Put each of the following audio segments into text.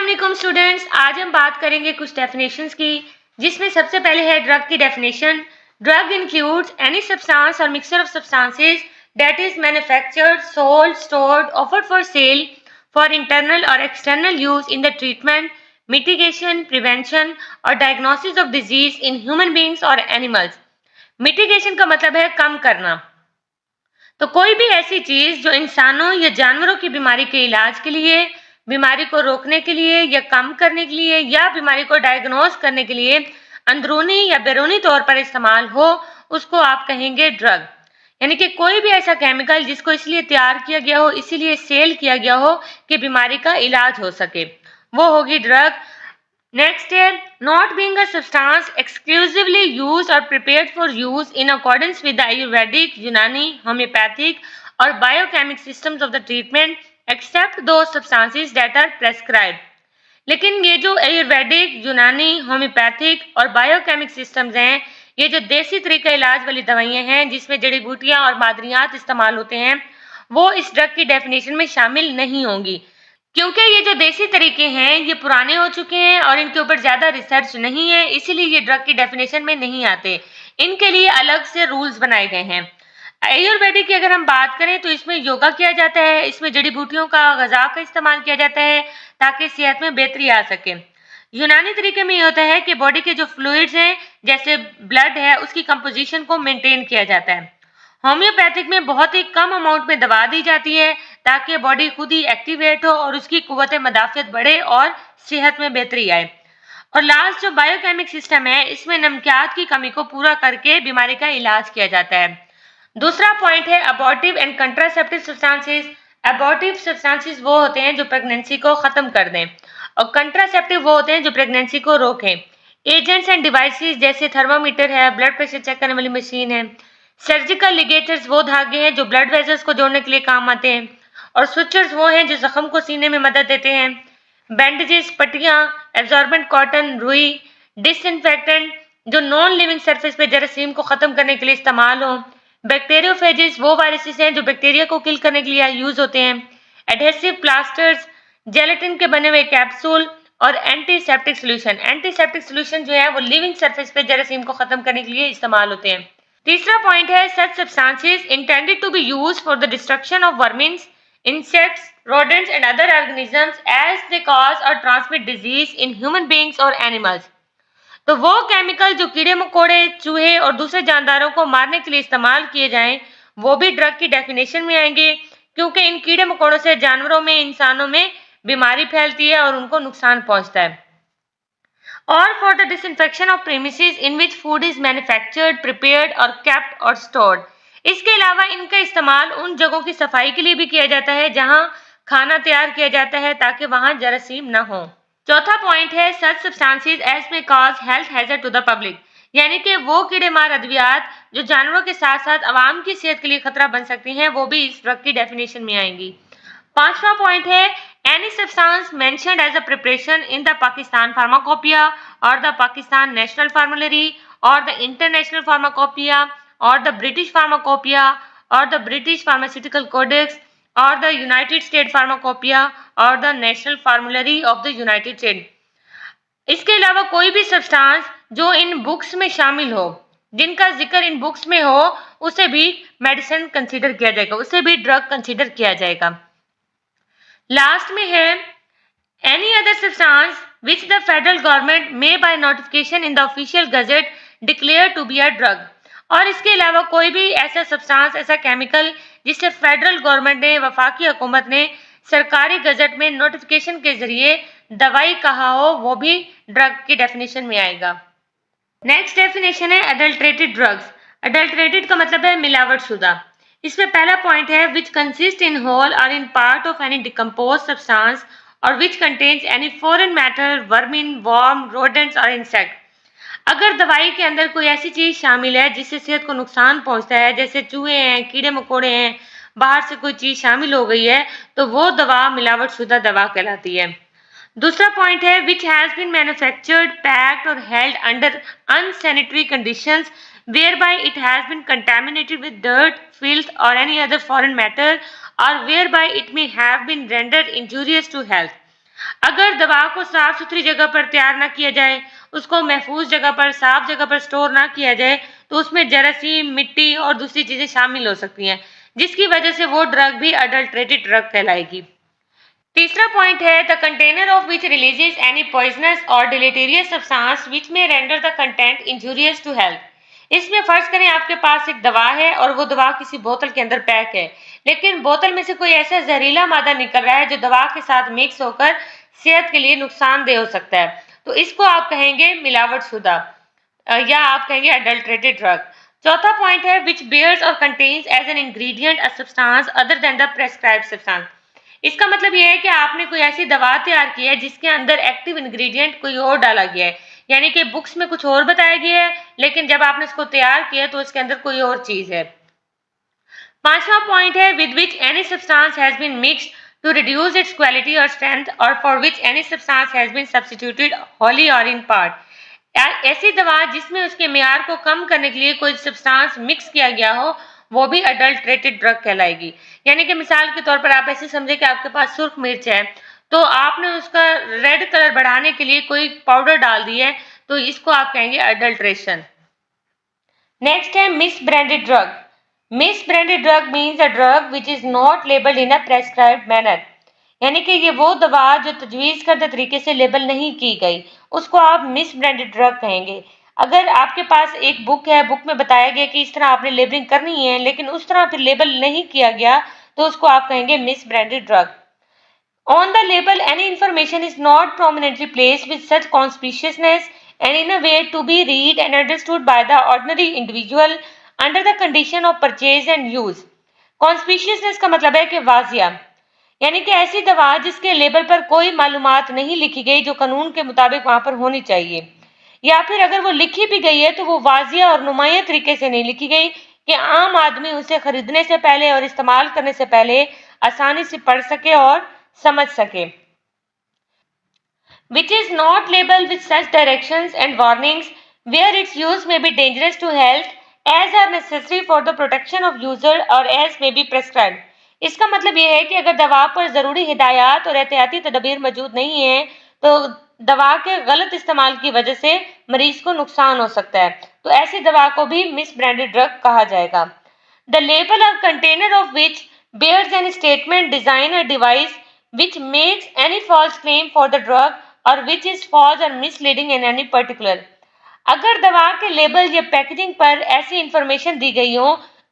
अस्सलाम वालेकुम स्टूडेंट्स, आज हम बात करेंगे कुछ डेफिनेशंस की, जिसमें सबसे पहले है ड्रग की definition. Drug includes any substance or mixture of substances that is manufactured, sold, stored, offered for sale for internal or external use in the treatment, mitigation, prevention or diagnosis of disease in human beings or animals. Mitigation का मतलब है कम करना। तो कोई भी ऐसी चीज जो इंसानों या जानवरों की बीमारी के इलाज के लिए, बीमारी को रोकने के लिए या कम करने के लिए या बीमारी को डायग्नोज करने के लिए अंदरूनी या बैरूनी तौर पर इस्तेमाल हो, उसको आप कहेंगे ड्रग। यानी कि कोई भी ऐसा केमिकल जिसको इसलिए तैयार किया गया हो, इसीलिए सेल किया गया हो कि बीमारी का इलाज हो सके, वो होगी ड्रग। Next है not being a substance exclusively used or prepared for use in accordance with the Ayurvedic, Unani, homeopathic or biochemic systems of the treatment except those substances that are prescribed। लेकिन ये जो आयुर्वेदिक, यूनानी, homeopathic और biochemic systems हैं, ये जो देसी तरीका इलाज वाली दवाइयाँ हैं जिसमें जड़ी बूटियाँ और मादनियात इस्तेमाल होते हैं, वो इस ड्रग की डेफिनेशन में शामिल नहीं होंगी, क्योंकि ये जो देसी तरीके हैं ये पुराने हो चुके हैं और इनके ऊपर ज़्यादा रिसर्च नहीं है, इसीलिए ये ड्रग की डेफिनेशन में नहीं आते। इनके लिए अलग से रूल्स बनाए गए हैं। आयुर्वेदिक की अगर हम बात करें तो इसमें योगा किया जाता है, इसमें जड़ी बूटियों का, ग़िज़ा का इस्तेमाल किया जाता है ताकि सेहत में बेहतरी आ सके। यूनानी तरीके में ये होता है कि बॉडी के जो फ्लूइड्स हैं, जैसे ब्लड है, उसकी कंपोजिशन को मेंटेन किया जाता है। होम्योपैथिक में बहुत ही कम अमाउंट में दवा दी जाती है ताकि बॉडी खुद ही एक्टिवेट हो और उसकी कुव्वत मदाफ़ियत बढ़े और सेहत में बेहतरी आए। और लास्ट जो बायोकेमिक सिस्टम है, इसमें नमकियात की कमी को पूरा करके बीमारी का इलाज किया जाता है। दूसरा पॉइंट है अबॉर्टिव एंड कंट्रासेप्टिव सब्सटेंसेस। अबॉर्टिव सब्सटेंसेस वो होते हैं जो प्रेगनेंसी को ख़त्म कर दें, और कंट्रासेप्टिव वो होते हैं जो प्रेगनेंसी को रोकें। एजेंट्स एंड डिवाइसेस जैसे थर्मामीटर है, ब्लड प्रेशर चेक करने वाली मशीन है। सर्जिकल लिगेटर्स वो धागे हैं जो ब्लड वेसल्स को जोड़ने के लिए काम आते हैं, और स्विचर्स वो हैं जो जख्म को सीने में मदद देते हैं। बैंडेजेस, पट्टियाँ, एब्जॉर्बेंट कॉटन, रुई, डिसइंफेक्टेंट जो नॉन लिविंग सरफेस पे जरासीम को ख़त्म करने के लिए इस्तेमाल हो। बैक्टीरियोफेजेस वो वायरसेस हैं जो बैक्टीरिया को किल करने के लिए यूज होते हैं। एडहेसिव प्लास्टर्स, जेलेटिन के बने हुए कैप्सूल और एंटीसेप्टिक सोल्यूशन। एंटीसेप्टिक सोल्यूशन जो है वो लिविंग सरफेस पे जरासीम को खत्म करने के लिए इस्तेमाल होते हैं। तीसरा पॉइंट है such substances intended to be used for the destruction of vermins, insects, rodents and other organisms as they cause or transmit disease in human beings or animals। तो वो केमिकल जो कीड़े मकोड़े, चूहे और दूसरे जानदारों को मारने के लिए इस्तेमाल किए जाएं, वो भी ड्रग की डेफिनेशन में आएंगे, क्योंकि इन कीड़े मकोड़ों से जानवरों में, इंसानों में बीमारी फैलती है और उनको नुकसान पहुंचता है। और for the disinfection of premises in which food is manufactured, prepared और केप्ट और स्टोर्ड। इसके अलावा इनका इस्तेमाल उन जगहों की सफाई के लिए भी किया जाता है जहां खाना तैयार किया जाता है, ताकि वहां जरासीम न हो। चौथा पॉइंट है such substances as may cause health hazard to the public, यानी कि वो कीड़े मार अद्वियात जो जानवरों के साथ साथ आवाम की सेहत के लिए खतरा बन सकती हैं, वो भी इस ड्रग की डेफिनेशन में आएंगी। पांचवा पॉइंट है any substance mentioned as a preparation in the Pakistan pharmacopoeia or the Pakistan national formulary or the international pharmacopoeia or the British pharmacopoeia or the British pharmaceutical codex or the United State pharmacopoeia or the national formulary of the United State. इसके अलावा कोई भी substance जो इन books में शामिल हो, जिनका जिक्र इन बुक्स में हो, उसे भी मेडिसिन कंसीडर किया जाएगा, उसे भी ड्रग कंसीडर किया जाएगा। लास्ट में है any other substance which the federal government may by notification in the official gazette declare to be a drug. और इसके अलावा कोई भी ऐसा सब्सटेंस, ऐसा केमिकल जिसे फेडरल गवर्नमेंट ने, वफाकी हुकूमत ने सरकारी गजट में नोटिफिकेशन के जरिए दवाई कहा हो, वो भी ड्रग की डेफिनेशन में आएगा। नेक्स्ट डेफिनेशन है अडल्ट्रेटेड ड्रग्स। अडल्ट्रेटेड का मतलब है मिलावट शुदा। इसमें पहला पॉइंट है which consist in whole or in part of any decompose substance or which contains any foreign matter, vermin, worm, rodents or insect. अगर दवाई के अंदर कोई ऐसी चीज शामिल है जिससे सेहत को नुकसान पहुंचता है, जैसे चूहे हैं, कीड़े मकोड़े हैं, बाहर से कोई चीज शामिल हो गई है, तो वो दवा मिलावट शुदा दवा कहलाती है। दूसरा पॉइंट है which has been manufactured, packed or held under unsanitary conditions whereby it has been contaminated with dirt, filth or any other foreign matter or whereby it may have been rendered injurious to health। अगर दवा को साफ सुथरी जगह पर तैयार ना किया जाए, उसको महफूज जगह पर, साफ जगह पर स्टोर ना किया जाए, तो उसमें जरासीम, मिट्टी और दूसरी चीजें शामिल हो सकती हैं, जिसकी वजह से वो ड्रग भी अडल्ट्रेटेड ड्रग कहलाएगी। तीसरा पॉइंट है the container of which releases any poisonous or deleterious substance which may render the content injurious to health. इसमें फर्ज करें आपके पास एक दवा है और वो दवा किसी बोतल के अंदर पैक है, लेकिन बोतल में से कोई ऐसा जहरीला मादा निकल रहा है जो दवा के साथ मिक्स होकर सेहत के लिए नुकसानदेह हो सकता है, तो इसको आप कहेंगे मिलावट शुदा या आप कहेंगे अडल्ट्रेटेड ड्रग। चौथा पॉइंट है which bears or contains as an ingredient a substance other than the prescribed substance. इसका मतलब यह है कि आपने कोई ऐसी दवा तैयार की है जिसके अंदर एक्टिव इंग्रेडिएंट कोई और डाला गया है, यानी कि बुक्स में कुछ और बताया गया है, लेकिन जब आपने इसको तैयार किया तो उसके अंदर कोई और चीज है। पांचवा पॉइंट है with which any substance has been mixed to reduce its quality or strength or for which any substance has been substituted wholly or in part. ऐसी दवा जिसमें उसके मियार को कम करने के लिए कोई सब्सटेंस मिक्स किया गया हो, वो भी अडल्ट्रेटेड ड्रग कहलाएगी। यानी कि मिसाल के तौर पर आप ऐसे समझे कि आपके पास सुर्ख मिर्च है, तो आपने उसका रेड कलर बढ़ाने के लिए कोई पाउडर डाल दी है, तो इसको आप कहेंगे अडल्ट्रेशन। नेक्स्ट है miss branded drug. Miss branded drug means a drug which is not labelled in a prescribed manner. यानी कि ये वो दवा जो तजवीज़ करदा तरीके से लेबल नहीं की गई, उसको आप मिस ब्रांडेड ड्रग कहेंगे। अगर आपके पास एक बुक है, बुक में बताया गया कि इस तरह आपने लेबलिंग करनी है, लेकिन उस तरह फिर लेबल नहीं किया गया, तो उसको आप कहेंगे miss branded drug. On the label, any information is not prominently placed with such conspicuousness and in a way to be read and understood by the ordinary individual under the condition of purchase and use. Conspicuousness का मतलब है कि वाजिया, यानी कि ऐसी दवा जिसके label पर कोई मालूमात नहीं लिखी गई जो कानून के मुताबिक वहां पर होनी चाहिए, या फिर अगर वो लिखी भी गई है तो वो वाजिया और नुमाया तरीके से नहीं लिखी गई कि आम आदमी उसे खरीदने से पहले और इस्तेमाल करने से पहले आसानी से पढ़ सके और समझ सके। Which is not labeled with such directions and warnings where its use may be dangerous to health as are necessary for the protection of user or as may be prescribed। इसका मतलब यह है कि अगर दवा पर जरूरी हिदायत और एहतियाती तदबीर मौजूद नहीं है, तो दवा के गलत इस्तेमाल की वजह से मरीज को नुकसान हो सकता है, तो ऐसी दवा को भी मिस ब्रांडेड ड्रग कहा जाएगा। द लेबल और container of which bears an statement, design or device which makes any false claim for the drug or which is false or misleading in any particular। अगर दवा के label या packaging पर ऐसी information दी गई हो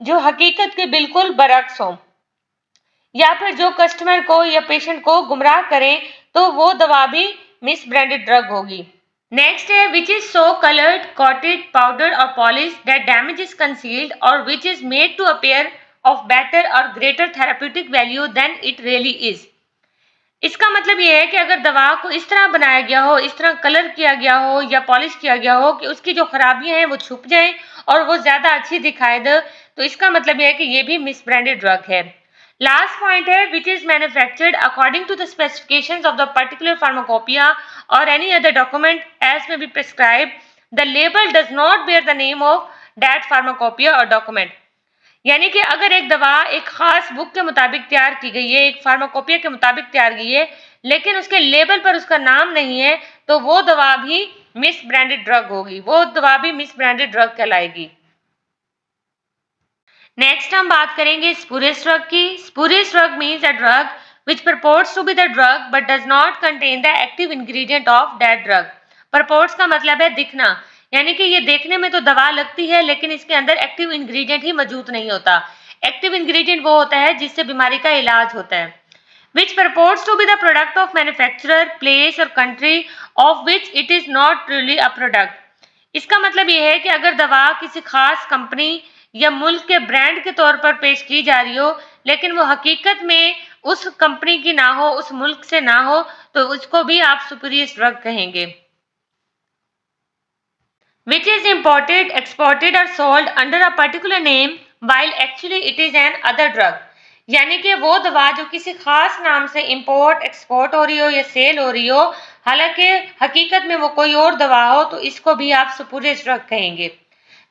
जो हकीकत के बिल्कुल बरक्स हो, या फिर जो कस्टमर को या पेशेंट को गुमराह करें, तो वो दवा भी मिस ब्रांडेड ड्रग होगी। नेक्स्ट है which is so coloured, coated, powdered or polished that damage is concealed or which is made to appear of better or greater therapeutic value than it really is। इसका मतलब यह है कि अगर दवा को इस तरह बनाया गया हो, इस तरह कलर किया गया हो या पॉलिश किया गया हो कि उसकी जो खराबियां हैं वो छुप जाएं और वो ज्यादा अच्छी दिखाई दे, तो इसका मतलब यह है कि ये भी मिस ब्रांडेड ड्रग है। लास्ट पॉइंट है which is manufactured according to the specifications of the particular pharmacopoeia or any other document as may be prescribe. The label does not bear the name of that pharmacopoeia or document. यानी कि अगर एक दवा एक खास book के मुताबिक तैयार की गई है, एक फार्माकोपिया के मुताबिक तैयार की है, लेकिन उसके लेबल पर उसका नाम नहीं है, तो वो दवा भी मिस ब्रांडेड ड्रग होगी, वो दवा भी मिस ब्रांडेड ड्रग कहलाएगी। नेक्स्ट हम बात करेंगे स्पूरियस ड्रग की। Spurious drug means a drug which purports to be the drug but does not contain the active ingredient of that drug. Purports का मतलब है दिखना, यानी कि ये देखने में तो दवा लगती है लेकिन इसके अंदर एक्टिव इंग्रेडिएंट ही मौजूद नहीं होता। एक्टिव इंग्रेडिएंट वो होता है जिससे बीमारी का इलाज होता है। Which purports to be the product of manufacturer, place or country of which it is not really a product। इसका मतलब यह है कि अगर दवा किसी खास कंपनी या मुल्क के ब्रांड के तौर पर पेश की जा रही हो, लेकिन वो हकीकत में उस कंपनी की ना हो, उस मुल्क से ना हो, तो उसको भी आप सुपीरियर ड्रग कहेंगे। Which is imported, exported or sold under a particular name while actually it is an other drug। यानी कि वो दवा जो किसी खास नाम से इंपोर्ट एक्सपोर्ट हो रही हो या सेल हो रही हो, हालांकि हकीकत में वो कोई और दवा हो, तो इसको भी आप सुपीरियर ड्रग कहेंगे।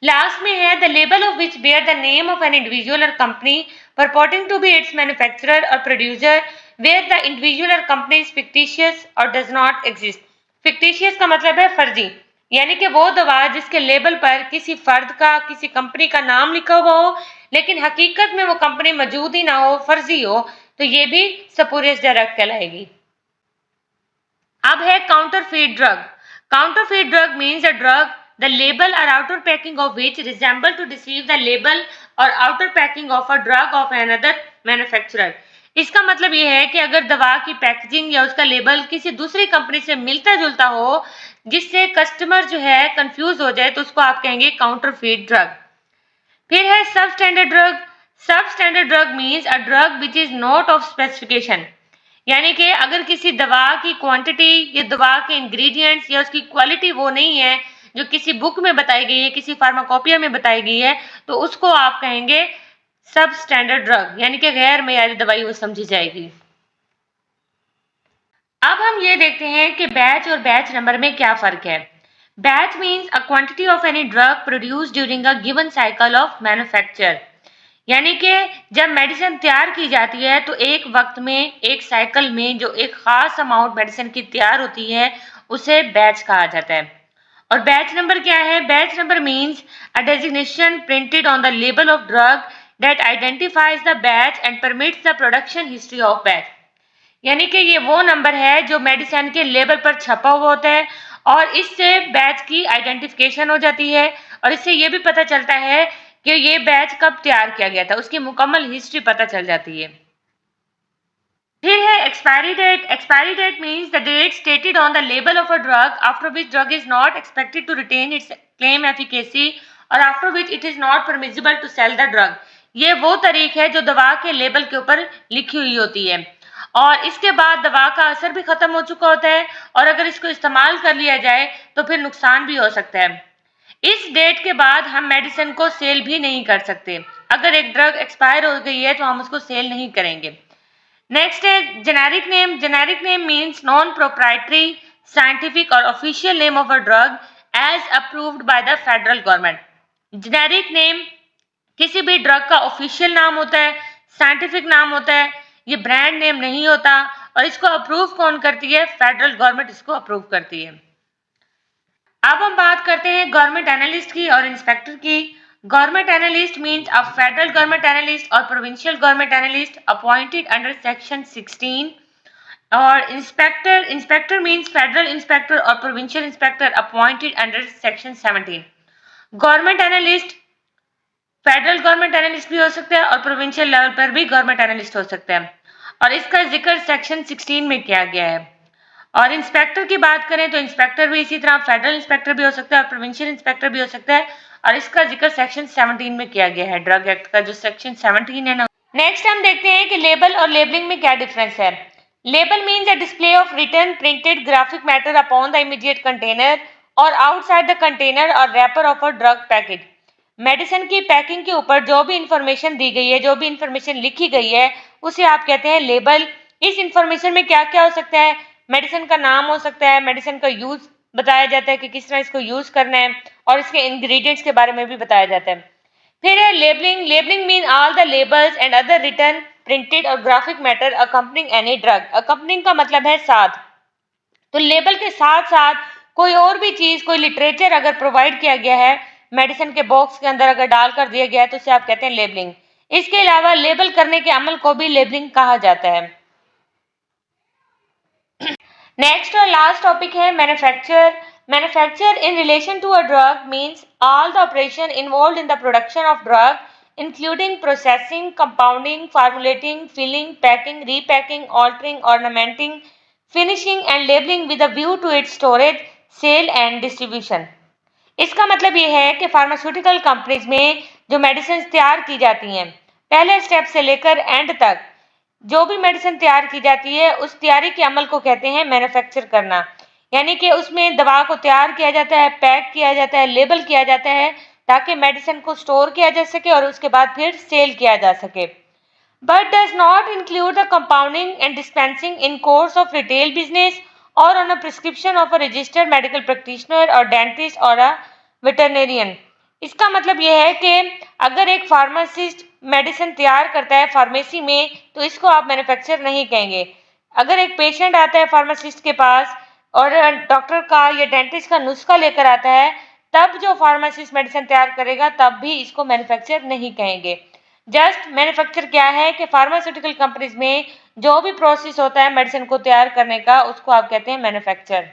लास्ट में है the label of which bear the name of an individual और company purporting to be its manufacturer or producer where the individual or company is fictitious or does not exist. fictitious का मतलब है फर्जी, यानी कि वो दवा जिसके लेबल पर किसी फर्द का, किसी कंपनी का नाम लिखा हुआ हो लेकिन हकीकत में वो कंपनी मौजूद ही ना हो, फर्जी हो, तो ये भी स्पूरियस ड्रग कहलाएगी। अब है counterfeit drug. Counterfeit drug means a drug the label or outer packing of which resemble to deceive the label or outer packing of a drug of another manufacturer। इसका मतलब ये है कि अगर दवा की पैकेजिंग या उसका लेबल किसी दूसरी कंपनी से मिलता जुलता हो जिससे कस्टमर जो है कंफ्यूज हो जाए तो उसको आप कहेंगे काउंटरफीट ड्रग। फिर है सब स्टैंडर्ड ड्रग। सब standard drug means a drug which is not of specification, यानी कि अगर किसी दवा की क्वांटिटी या दवा के इंग्रेडिएंट्स या उसकी क्वालिटी वो नहीं है जो किसी बुक में बताई गई है, किसी फार्माकोपिया में बताई गई है, तो उसको आप कहेंगे सब स्टैंडर्ड ड्रग, यानी कि गैर मयारी दवाई वो समझी जाएगी। अब हम ये देखते हैं कि बैच और बैच नंबर में क्या फर्क है। Batch means a quantity of any drug produce during a given cycle of manufacture, यानी कि जब मेडिसिन तैयार की जाती है तो एक वक्त में, एक साइकिल में जो एक खास अमाउंट मेडिसिन की तैयार होती है उसे बैच कहा जाता है। और बैच नंबर क्या है? Batch number means a designation printed on the label of drug that identifies the batch and permits the production history of batch, यानी कि ये वो नंबर है जो मेडिसिन के लेबल पर छपा हुआ होता है और इससे बैच की आइडेंटिफिकेशन हो जाती है और इससे ये भी पता चलता है कि ये बैच कब तैयार किया गया था, उसकी मुकम्मल हिस्ट्री पता चल जाती है। फिर है expiry date. Expiry date means the date stated on the label of a drug after which drug is not expected to retain its claim efficacy और after which it is not permissible to sell the drug. ये वो तारीख है जो दवा के label के ऊपर लिखी हुई होती है और इसके बाद दवा का असर भी खत्म हो चुका होता है और अगर इसको इस्तेमाल कर लिया जाए तो फिर नुकसान भी हो सकता है। इस डेट के बाद हम मेडिसिन को सेल भी नहीं कर सकते। अगर एक ड्रग एक्सपायर हो गई है तो हम उसको सेल नहीं करेंगे। नेक्स्ट है generic name. Generic name means non proprietary scientific or official name of a drug as approved by the federal government. Generic name किसी भी ड्रग का ऑफिशियल नाम होता है, साइंटिफिक नाम होता है, ये ब्रांड नेम नहीं होता और इसको अप्रूव कौन करती है? फेडरल गवर्नमेंट इसको अप्रूव करती है। अब हम बात करते हैं गवर्नमेंट एनालिस्ट की और इंस्पेक्टर की। Government analyst means a federal government analyst or provincial government analyst appointed under section 16 और inspector means federal inspector or provincial inspector appointed under section 17। Government analyst federal government analyst भी हो सकता है और provincial level पर भी government analyst हो सकता है और इसका जिक्र सेक्शन 16 में किया गया है। और इंस्पेक्टर की बात करें तो इंस्पेक्टर भी इसी तरह फेडरल इंस्पेक्टर भी हो सकता है और प्रोविंशियल इंस्पेक्टर भी हो सकता है और इसका जिक्र सेक्शन 17 में किया गया है, ड्रग एक्ट का जो सेक्शन 17 है ना। नेक्स्ट हम देखते हैं कि लेबल और लेबलिंग में क्या डिफरेंस है। Label means a display of written printed graphic matter upon the immediate container और आउटसाइड द कंटेनर और wrapper of a drug package. Medicine की पैकिंग के ऊपर जो भी इंफॉर्मेशन दी गई है, जो भी इंफॉर्मेशन लिखी गई है, उसे आप कहते हैं लेबल। इस इंफॉर्मेशन में क्या क्या हो सकता है? मेडिसिन का नाम हो सकता है, मेडिसिन का यूज बताया जाता है कि किस तरह इसको यूज करना है और इसके इंग्रेडिएंट्स के बारे में भी बताया जाता है। फिर है labelling. Labelling mean all the labels and other written printed or graphic matter accompanying any drug. Accompanying का मतलब है साथ, तो लेबल के साथ साथ कोई और भी चीज, कोई लिटरेचर अगर प्रोवाइड किया गया है मेडिसिन के बॉक्स के अंदर, अगर डाल कर दिया गया है तो उसे आप कहते हैं लेबलिंग। इसके अलावा लेबल करने के अमल को भी लेबलिंग कहा जाता है। नेक्स्ट और लास्ट टॉपिक है manufacture. Manufacture in relation to a drug means all the operation involved in the production of drug including processing, compounding, formulating, filling, packing, repacking, altering, ornamenting, finishing and labelling with a view to its storage, sale and distribution. इसका मतलब ये है कि pharmaceutical companies में जो medicine तैयार की जाती हैं, पहले स्टेप से लेकर एंड तक जो भी मेडिसिन तैयार की जाती है उस तैयारी के अमल को कहते हैं मैन्युफैक्चर करना। यानी कि उसमें दवा को तैयार किया जाता है, पैक किया जाता है, लेबल किया जाता है ताकि मेडिसिन को स्टोर किया जा सके और उसके बाद फिर सेल किया जा सके। But does not include the compounding and dispensing in course of retail business or on a prescription of a registered medical practitioner or dentist or a veterinarian। इसका मतलब यह है कि अगर एक फार्मासिस्ट मेडिसिन तैयार करता है फार्मेसी में, तो इसको आप मैन्युफैक्चर नहीं कहेंगे। अगर एक पेशेंट आता है फार्मासिस्ट के पास और डॉक्टर का या डेंटिस्ट का नुस्खा लेकर आता है, तब जो फार्मासिस्ट मेडिसिन तैयार करेगा तब भी इसको मैन्युफैक्चर नहीं कहेंगे। जस्ट मैन्युफैक्चर क्या है कि फार्मास्यूटिकल कंपनीज में जो भी प्रोसेस होता है मेडिसिन को तैयार करने का, उसको आप कहते हैं मैन्युफैक्चर।